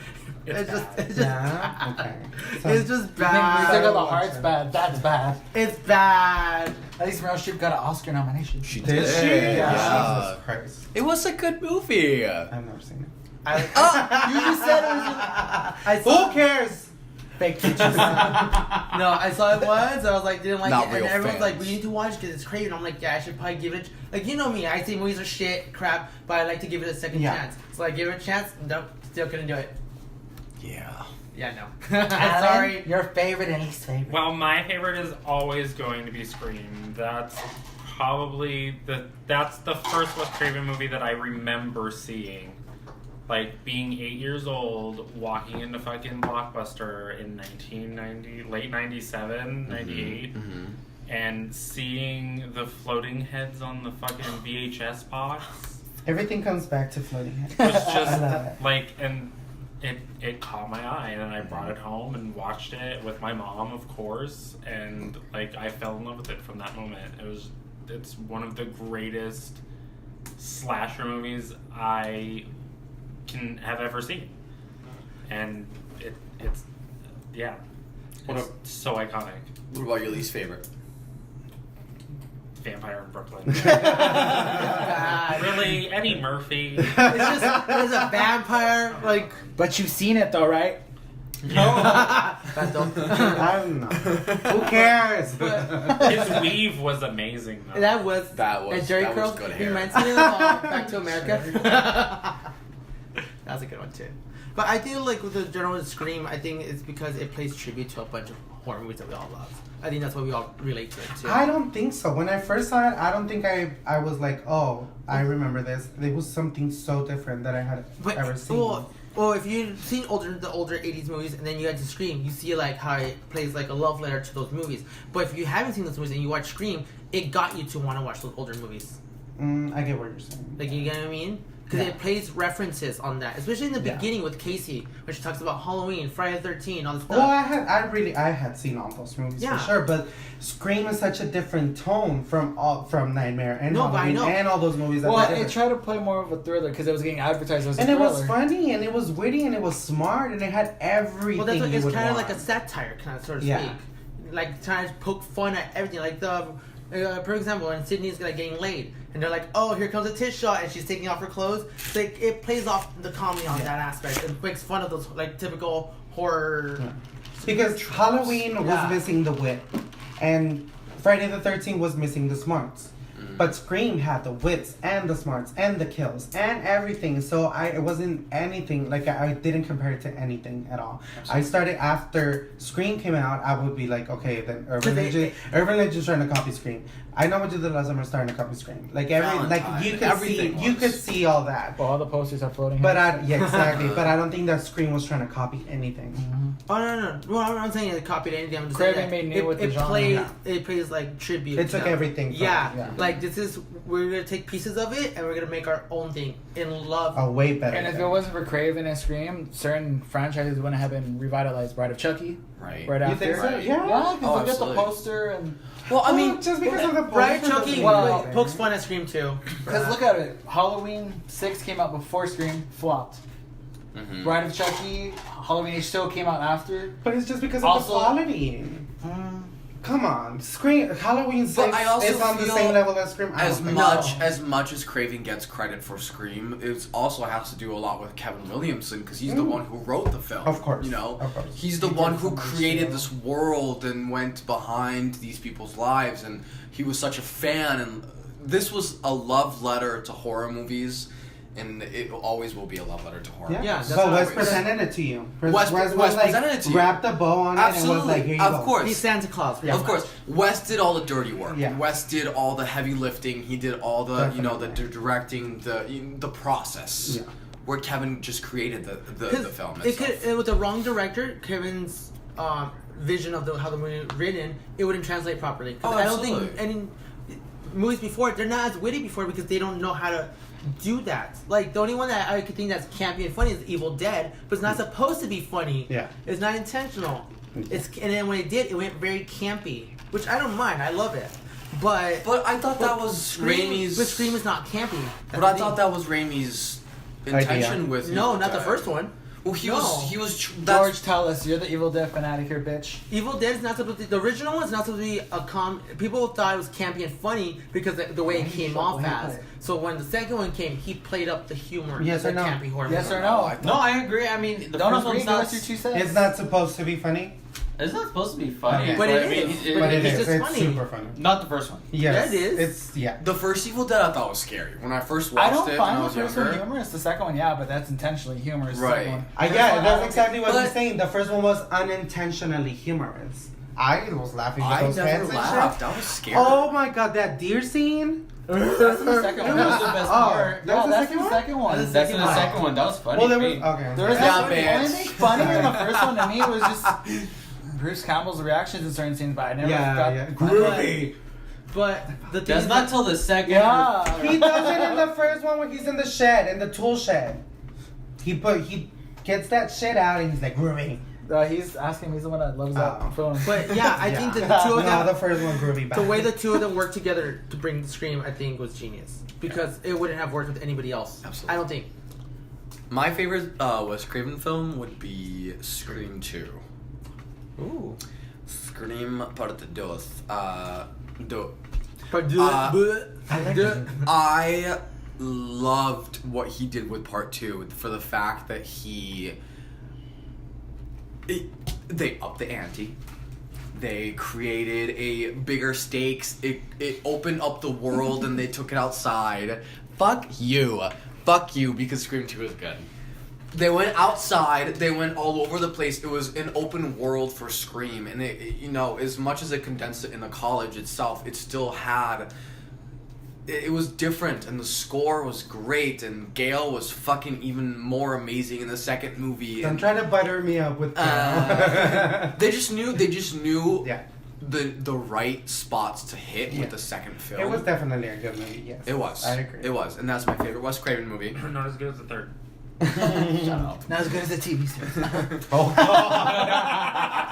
It's just Yeah. Okay. So- it's just You think bad. Music of the Heart's bad? That's bad. It's bad. At least Meryl Streep got an Oscar nomination. She Did did. she? Yeah. Jesus Christ. It was a good movie. I've never seen it. You just said it was. I saw, Who cares? Fake pictures. No, I saw it once. And I was like, didn't like Not it, and real everyone's like, fans. we need to watch because it's Craven. I'm like, yeah, I should probably give it. Like, you know me, I say movies are shit, crap, but I like to give it a second Yeah. chance. So I give it a chance. Nope, still couldn't do it. Yeah. Yeah, no. I'm sorry. Your favorite and least favorite. Well, my favorite is always going to be Scream. That's probably that's the first Wes Craven movie that I remember seeing. Like, being 8 years old, walking into fucking Blockbuster in 1990, late 97, 98, and seeing the floating heads on the fucking VHS box. Everything comes back to floating heads. It's just, I love it. like, and it caught my eye, and then I brought it home and watched it with my mom, of course, and, like, I fell in love with it from that moment. It's one of the greatest slasher movies I can have ever seen, and it's so iconic. What about your least favorite? Vampire in Brooklyn. God. Really, Eddie Murphy. It's just there's a vampire like. But you've seen it though, right? No. I don't know. Who cares? His weave was amazing, though. That was and Jerry that was curls. good He hair. reminds me of Back to America. That's a good one too. But I think like with the general Scream, I think it's because it plays tribute to a bunch of horror movies that we all love. I think that's what we all relate to it too. I don't think so. When I first saw it, I don't think I was like, oh, I remember this. It was something so different that I had ever seen. Well, if you've seen the older 80s movies and then you get to Scream, you see like how it plays like a love letter to those movies. But if you haven't seen those movies and you watch Scream, it got you to want to watch those older movies. I get what you're saying. Like, you get what I mean? Because it plays references on that, especially in the beginning with Casey, where she talks about Halloween, Friday the 13th, all this stuff. Well, I had seen all those movies for sure, but Scream is such a different tone from Nightmare and Halloween and all those movies. Well, it tried to play more of a thriller because it was getting advertised as a thriller. And it was funny, and it was witty, and it was smart, and it had everything. Well, that's what, you it's would kind of want. like a satire, kind of, so to speak. Like, trying to poke fun at everything. Like, for example, when Sydney's like getting laid, and they're like, "Oh, here comes a tit shot," and she's taking off her clothes. So it plays off the comedy on that aspect and makes fun of those like typical horror. Yeah. Because Halloween was missing the wit, and Friday the 13th was missing the smarts. But Scream had the wits and the smarts and the kills and everything. So it wasn't anything, like I didn't compare it to anything at all. Absolutely. I started after Scream came out, I would be like, okay, then Urban Legend's trying to copy Scream. I Know What You Did Last Summer starting to copy Scream. Like you could see all that. Well, all the posters are floating. But exactly. But I don't think that Scream was trying to copy anything. Oh no. Well, I'm not saying it copied anything. I'm just Craven saying made new with the genre. It plays like tribute. It took everything. Like we're gonna take pieces of it and we're gonna make our own thing in love. Oh, way better. And if it wasn't for Craven and Scream, certain franchises wouldn't have been revitalized. Bride of Chucky, right after. You think so? Yeah, because look at the poster and. Well, I mean, just because of the Bride of Chucky pokes fun at Scream too. Because look at it, Halloween 6 came out before Scream, flopped. Bride of Chucky, Halloween H2O came out after. But it's just because of the quality. Come on, Scream Halloween 6 is on the same level as Scream. As much as Craven gets credit for Scream, it also has to do a lot with Kevin Williamson because he's the one who wrote the film. Of course, he's the one who created this world and went behind these people's lives, and he was such a fan. And this was a love letter to horror movies. And it always will be a love letter to horror. Yeah, but Wes presented it to you. Wes presented it to you. Wrapped a bow on it and was like, here you go. Of course. He's Santa Claus. Of course. Wes did all the dirty work. Yeah. Wes did all the heavy lifting. He did all the, the directing, the process. Yeah. Where Kevin just created the film itself. With the wrong director, Kevin's vision of how the movie was written, it wouldn't translate properly. I don't think any movies before, they're not as witty before because they don't know how to do that. Like, the only one that I could think that's campy and funny is Evil Dead, but it's not supposed to be funny. Yeah. It's not intentional. And then when it did, it went very campy, which I don't mind. I love it. But I thought that was Raimi's... But Scream is not campy. But I thought that was Raimi's intention with Evil No, not Dead. the first one. Well, he was. George, tell us. You're the Evil Dead fanatic here, bitch. Evil Dead is not supposed to. The original one's not supposed to be people thought it was campy and funny because the way it came off as. So when the second one came, he played up the humor. Yes or no? Campy horror. Yes or no? No, I agree. I mean, the don't first one's not. your 2 cents. It's not supposed to be funny. It's not supposed to be funny. But it I mean, is. But it It's is. just It's funny. super funny. Not the first one. Yes, Yeah, it is. It's yeah. The first Evil Dead I thought was scary. When I first I watched don't it when find I the was first younger. one humorous. The second one, yeah, but that's intentionally humorous. The Right. second one. Yeah, First one, I that's don't exactly what But- he's saying. The first one was unintentionally humorous. I was laughing at I those never heads and laughed. shit. I was scared. Oh my god, that deer scene. That's in the second one. That was the best part. that was the that's second the one? second one. That's in the second one. That was funny. Well, there to was me. okay. There was Yeah, no funny. The man. only thing funny in the first one to me was just Bruce Campbell's reactions in certain scenes, but I never got yeah, groovy. But the thing That's is not that- till the second. Yeah. He does it in the first one when he's in the shed, in the tool shed. He gets that shit out and he's like groovy. He's asking me someone that loves that Oh. film. But yeah, I think that the two No, of them, the first one groovy. the way the two of them worked together to bring Scream, I think was genius because it wouldn't have worked with anybody else. Absolutely. I don't think. My favorite Wes Craven film would be Scream 2. Ooh. Scream Parte 2. But I like it. I loved what he did with Part 2 for the fact that they upped the ante. They created a bigger stakes. It opened up the world and they took it outside. Fuck you, because Scream 2 is good. They went outside. They went all over the place. It was an open world for Scream, and as much as it condensed it in the college itself, it still had. It was different, and the score was great, and Gale was fucking even more amazing in the second movie. Don't and, try to butter me up with they just knew yeah. the right spots to hit Yeah. with the second film. It was definitely a good movie, yes. It was. I agree. It was, and that's my favorite Wes Craven movie. Not as good as the third. Shut Not as good as the TV series. Oh god.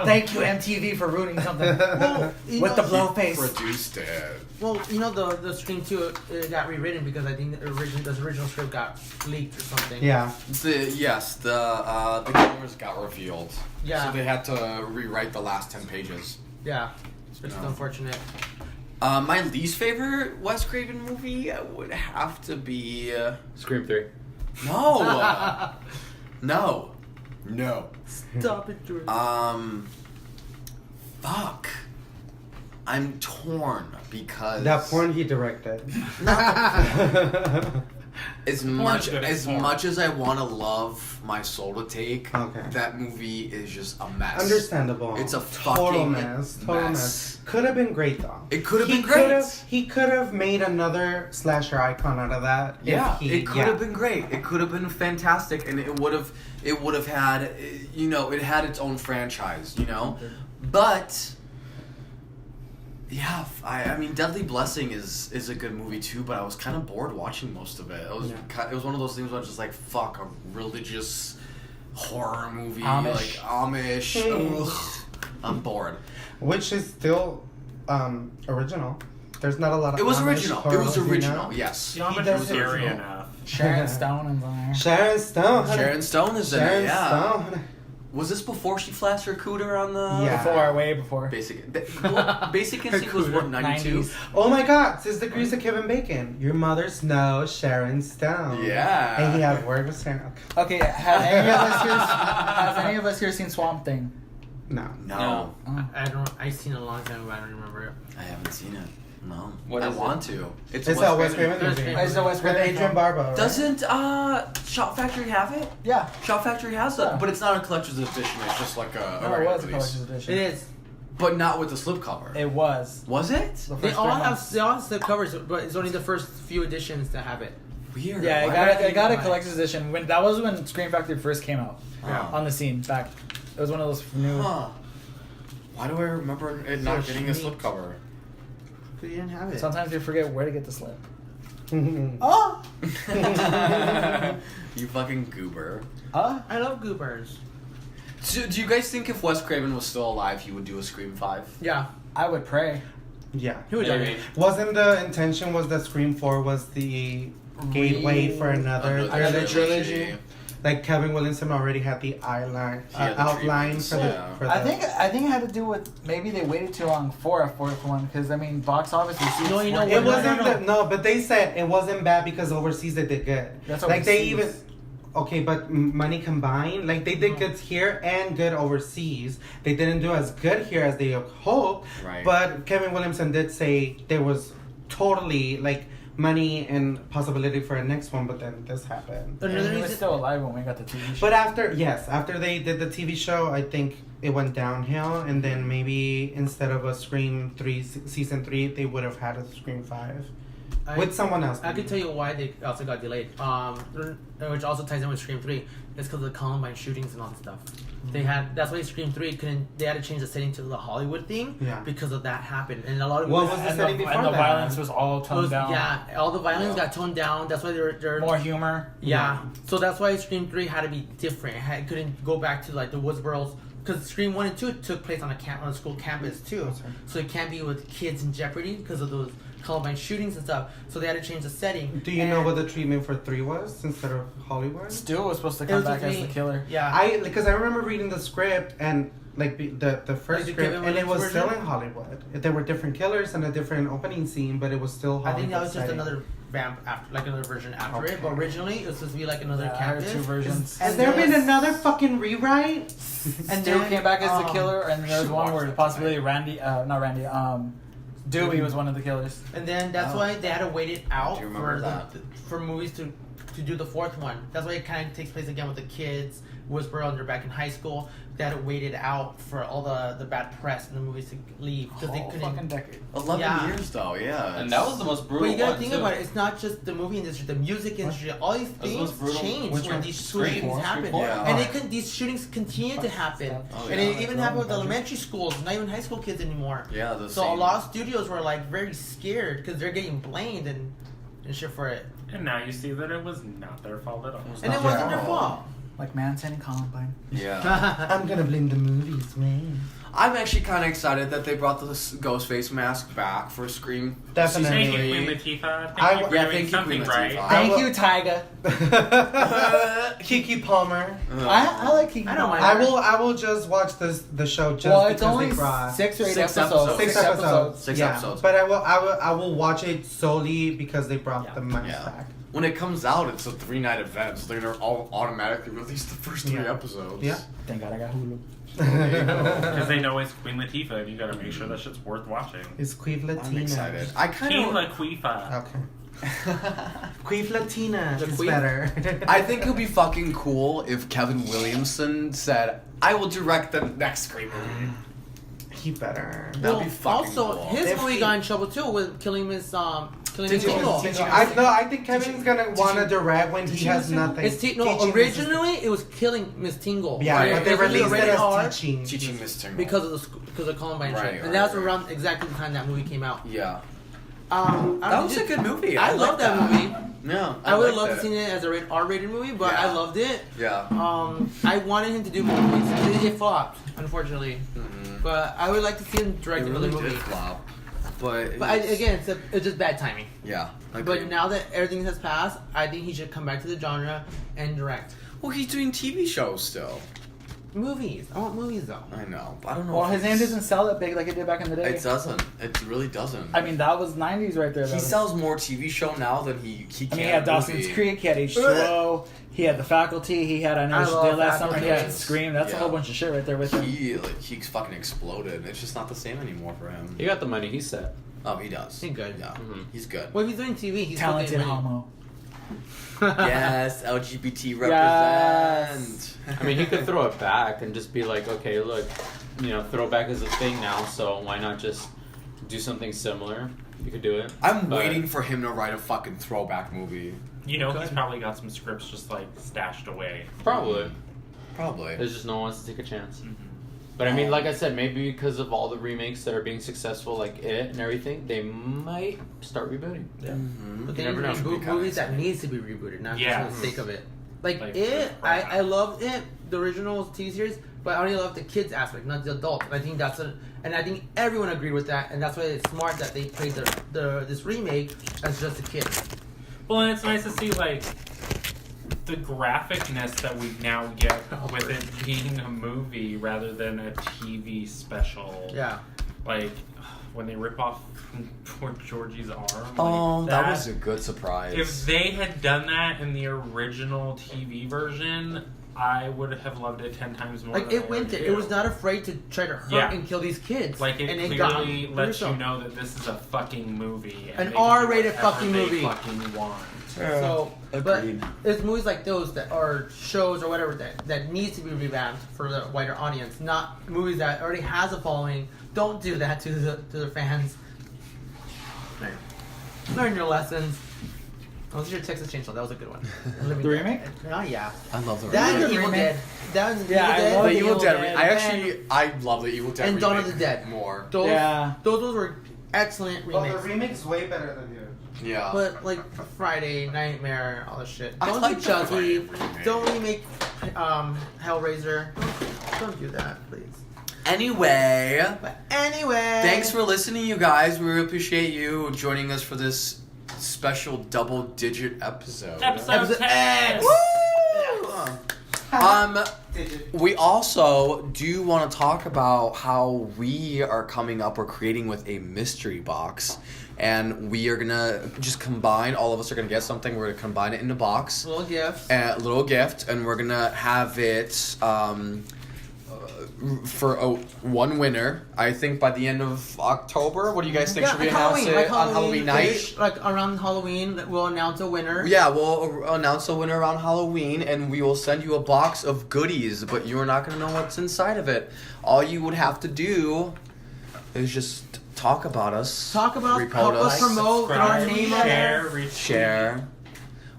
Thank you, MTV, for ruining something. Well, With the blow face. Produced it. Well, the Scream 2 it got rewritten because I think the original script got leaked or something. Yeah. The killers got revealed. Yeah. So they had to rewrite the last 10 pages. Yeah. Which is No. unfortunate. My least favorite Wes Craven movie would have to be Scream 3. no. Stop it, George. Fuck. I'm torn because That porn he directed. as Porn's good as porn. much as I want to love My Soul to Take, Okay. that movie is just a mess. Understandable. It's a total fucking mess. Total mess. mess. Could have been great though. It could have He been great. He could have made another slasher icon out of that. Yeah, if he, it could have been great. It could have been fantastic, and it would have had, it had its own franchise, But yeah, I mean, Deadly Blessing is a good movie too, but I was kind of bored watching most of it. It was it was one of those things where I was just like, fuck, a religious horror movie, Amish. like Amish. Ugh, I'm bored. Which is still original. There's not a lot of It was Amish original. It horror, was you know? original. Yes. The Amish does was it scary original. enough. Sharon Stone and there. Sharon Stone. Sharon Stone is in Sharon it. Yeah. Stone. Was this before she flashed her cooter on the Yeah. Before, way before. Basic Instinct was what, 92? 90s. Oh my God! Since the grease of Kevin Bacon, your mother's no Sharon Stone. Yeah. And he had work with Sharon. Okay. Okay, has any of us here seen Swamp Thing? No. No. Oh. I've seen it a long time ago. I don't remember it. I haven't seen it. No. What I is want to. It's a Wes Craven Wes movie. Craven. It's a Wes With Craven Adrian film. Barbeau. Right? Doesn't Shop Factory have it? Yeah. Shop Factory has it, Yeah. but it's not a collector's edition. It's just like a No, it regular was a release. collector's edition. It is. But not with the slipcover. It was. Was it? The They first all 3 have months. the covers, but it's only the first few editions that have it. Weird. Yeah, Why I did got a buy it? collector's edition. That was when Scream Factory first came out Yeah. on the scene. Back, it was one of those new. Huh. Why do I remember it not So getting a neat. slipcover? But you didn't have it. Sometimes you forget where to get the slip. Oh! You fucking goober. I love goobers. So, do you guys think if Wes Craven was still alive, he would do a Scream 5? Yeah. I would pray. Yeah. Who would Maybe. Wasn't the intention was that Scream 4 was the gateway for another trilogy? Like Kevin Williamson already had the outline He had the outline treatments, for yeah. the. I think it had to do with maybe they waited too long for a fourth one because I mean box office receipts. No, you know weren't It what? good. wasn't no, but they said it wasn't bad because overseas they did good. That's like they overseas. even okay, but money combined, like they did good here and good overseas. They didn't do as good here as they hoped. Right. But Kevin Williamson did say there was totally like money and possibility for a next one, but then this happened. And he was still alive when we got the TV show. But after they did the TV show, I think it went downhill, and then maybe instead of a Scream 3 season 3, they would have had a Scream 5 with someone else. I could tell you why they also got delayed. Which also ties in with Scream 3. It's because of the Columbine shootings and all that stuff. That's why Scream 3 couldn't. They had to change the setting to the Hollywood theme. Yeah. Because of that happened, and a lot of What was the setting before and that? the violence was all toned down. Yeah, all the violence got toned down. That's why they're More humor. Yeah. So that's why Scream 3 had to be different. It couldn't go back to like the Woodsboro's, because Scream 1 and 2 took place on a school campus too. So it can't be with kids in jeopardy because of those Columbine shootings and stuff. So they had to change the setting. Do you know what the treatment for 3 was instead of Hollywood? Stu was supposed to It come was back with as me. the killer. Yeah. Because I remember reading the script and like the first Like the script, Kevin and it was Williams still version? in Hollywood. There were different killers and a different opening scene, but it was still Hollywood. I think that was just setting. another vamp after, like another version after it. But Okay. originally it was supposed to be like another Yeah, I heard campus. 2 versions. Has there been another fucking rewrite? And Stu then came back as the um, killer, and there was should one watch where that possibly Dewey was one of the killers. And then that's why they had to wait it out Do you remember for that? for movies to do the 4th one. That's why it kind of takes place again with the kids. Woodsboro, and they're back in high school. They had to wait it out for all the bad press and the movies to leave because they Whole couldn't. fucking decade. 11 Yeah. years though, yeah. And that was the most brutal But you gotta one, think too. about it. It's not just the movie industry, the music industry. All these was things brutal. change Which when one? these Scream shootings four? happen, Scream four? and Yeah. these shootings continue to happen. Oh, And yeah. it even happened with elementary schools, not even high school kids anymore. Yeah, the So a same. lot of studios were like very scared because they're getting blamed and shit for it, And now you see that it was not their fault at all. and it wasn't their fault. Like Manson and Columbine. Yeah. I'm gonna blame the movies, man. I'm actually kind of excited that they brought the Ghostface mask back for Scream. Definitely. Thank you, season Queen 3. Latifah. I- Thank you for yeah, doing thank you, something Queen right. Latifah. Thank will- you, Tyga. Kiki Palmer. I like Kiki. I don't mind. I will just watch the show just Well, because it's only they brought 6 or 8 Six episodes. episodes. 6 episodes. Six yeah. episodes. But I will watch it solely because they brought the mask Yeah. back. When it comes out, it's a 3-night event, so they're gonna all automatically release the first 3 Yeah. episodes. Yeah. Thank God I got Hulu. Because they know it's Queen Latifah, and you gotta make sure that shit's worth watching. It's Queef Latina. I'm excited. I kind Queen of. Latifah. Okay. Queef Latina The is Queef? better. I think it would be fucking cool if Kevin Williamson said, "I will direct the next Scream movie." he better. That'd be fucking also, cool. his If movie he- got in trouble too with killing Miss Did you- Tingle. did you- I think Kevin's gonna want to direct when he has nothing. It's no. Teaching Originally, it was killing Miss Tingle. Yeah, Right. but they It was released it rated R as teaching. Teaching Miss Tingle. because of Columbine Right, shit, right, and that's right. around exactly the time that movie came out. Yeah. That was a good movie. I I love liked that that. movie. Yeah. I would have liked loved to it. seen it as a R-rated movie, but Yeah. I loved it. Yeah. I wanted him to do more movies. It flopped, unfortunately. Mhm. But I would like to see him direct It another really movie. did flop. But, But again, it's just bad timing. yeah. I But agree. now that everything has passed, I think he should come back to the genre and direct Well, he's doing TV shows still. movies. I want movies though. I know. But I don't know. Well, if his name he's- doesn't sell that big like it did back in the day. It doesn't. It really doesn't. I mean, that was 90s right there. he though. sells more TV show now than he can. I mean, he had Dawson's movie. Creek, he had H2O, he had The Faculty, he had I Know I What You love Did Last Summer, he had Faculty. Scream. That's a Yeah. whole bunch of shit right there with him. He fucking exploded. It's just not the same anymore for him. He got the money. He's set. Oh, he does. He's good. Yeah, Mhm. he's good. Well, if he's doing TV, he's Talented fucking homo. Yes, LGBT represent. I mean, he could throw it back and just be like, okay, look, throwback is a thing now, so why not just do something similar? You could do it. I'm But- waiting for him to write a fucking throwback movie. You know, Okay. he's probably got some scripts just like stashed away. Probably. Probably. There's just no one wants to take a chance. Mhm. But I mean, like I said, maybe because of all the remakes that are being successful, like It and everything, they might start rebooting. Mhm. But You then never know. reboot Kinda movies that exciting. needs to be rebooted, not Yeah. just for the sake of it. Like Like, it, for I loved it, the original TV series, but I only loved the kids aspect, not the adult. And I think and I think everyone agreed with that, and that's why it's smart that they played this remake as just a kid. Well, and it's nice to see like the graphicness that we now get with it being a movie rather than a TV special. Yeah. like when they rip off poor Georgie's arm. Oh, like, that was a good surprise. If they had done that in the original TV version, I would have loved it 10 times more. Like than it I went ever there. do. It was not afraid to try to hurt Yeah. and kill these kids. Like it and clearly lets you gruesome. know that this is a fucking movie. And An they can do R-rated whatever fucking they movie. Fucking want. So, Agreed. but it's movies like those that are shows or whatever that needs to be revamped for the wider audience, not movies that already has a following. Don't do that to the fans. Learn your lessons. Oh, this is your Texas Chainsaw. That was a good one. The remake? Oh yeah. I love the That remake. and the Evil remake. Dead. That was Yeah, I Evil Dead. love The the Evil Evil Dead. Dead. I love the Evil Dead and Dawn of remake the Dead. more. Those, Yeah. those were excellent Well, remakes. the remake's way better than here. Yeah. But like Friday, Nightmare, all this shit. I Don't like do the Chucky. Friday remake. Don't remake Hellraiser. Don't do that, please. Anyway, But anyway, thanks for listening, you guys. We really appreciate you joining us for this special double-digit episode. Episode 10! Woo! We also do want to talk about how we are coming up or creating with a mystery box. And we are going to just combine, all of us are going to get something. We're going to combine it in a box. little gift. A little gift. And we're going to have it for one winner. I think by the end of October. What do you guys think? Should we announce it on Halloween night? Like around Halloween, we'll announce a winner. Yeah, we'll announce a winner around Halloween, and we will send you a box of goodies, but you are not going to know what's inside of it. All you would have to do is just talk about us. Talk about us, repost help us promote our Subscribe, name on share, there. retweet. share.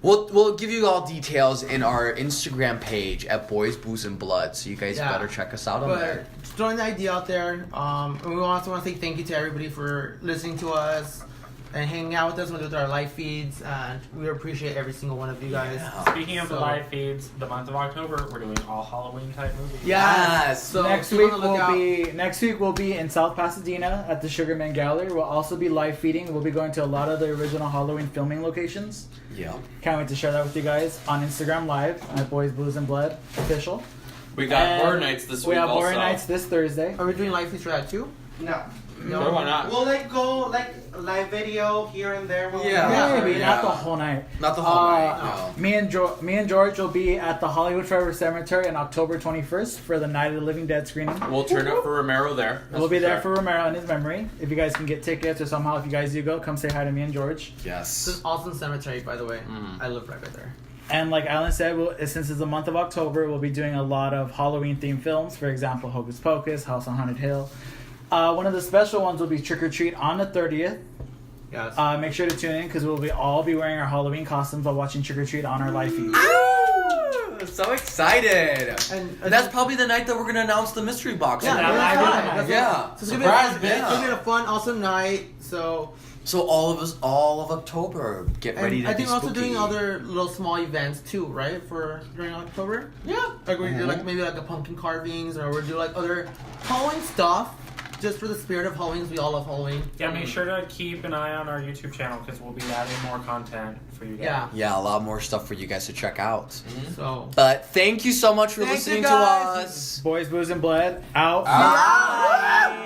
We'll give you all details in our Instagram page at Boys, Booze, and Blood, so you guys Yeah. better check us out on But there. throwing the idea out there. And we also want to say thank you to everybody for listening to us and hanging out with us with our live feeds. And we appreciate every single one of you guys. Speaking of the So- live feeds, the month of October, we're doing all Halloween type movies. Yes. So next keep week on the lookout. next week we'll be in South Pasadena at the Sugarman Gallery. We'll also be live feeding. We'll be going to a lot of the original Halloween filming locations. Yeah. Can't wait to share that with you guys on Instagram Live at Boys, Blues, and Blood official. We got And horror nights this We week have also. Horror Nights this Thursday. Are we doing live feeds for that too? No. Sure, why not? We'll go live video here and there. Yeah. Maybe Yeah. not the whole night. Not the whole night, no. Me and George will be at the Hollywood Forever Cemetery on October 21st for the Night of the Living Dead screening. We'll turn up for Romero there. We'll be there for Romero in his memory. If you guys can get tickets or somehow if you guys do go, come say hi to me and George. This Yes. is awesome cemetery, by the way. Mm. I live right there. And like Alan said, since it's the month of October, we'll be doing a lot of Halloween-themed films. For example, Hocus Pocus, House on Haunted Hill. One of the special ones will be Trick or Treat on the 30th. Yes. Make sure to tune in because we'll all be wearing our Halloween costumes while watching Trick or Treat on our live feed. So excited. And That's probably the night that we're going to announce the mystery box. yeah, Yeah, that's I fine. did. That's Yeah. fine. So it's Surprise, gonna be it's gonna be yeah. a fun, awesome night. So So all of October, get ready and to I be think we're also spooky. doing other little small events too, right? For during October. Yeah. Like we do like maybe like a pumpkin carvings, or we do like other Halloween stuff, just for the spirit of Halloween. 'Cause we all love Halloween. Yeah, make sure to keep an eye on our YouTube channel because we'll be adding more content for you guys. Yeah. Yeah, a lot more stuff for you guys to check out. So. But thank you so much for Thank you, listening to guys. us. Boys, Booze, and Blood out. Bye.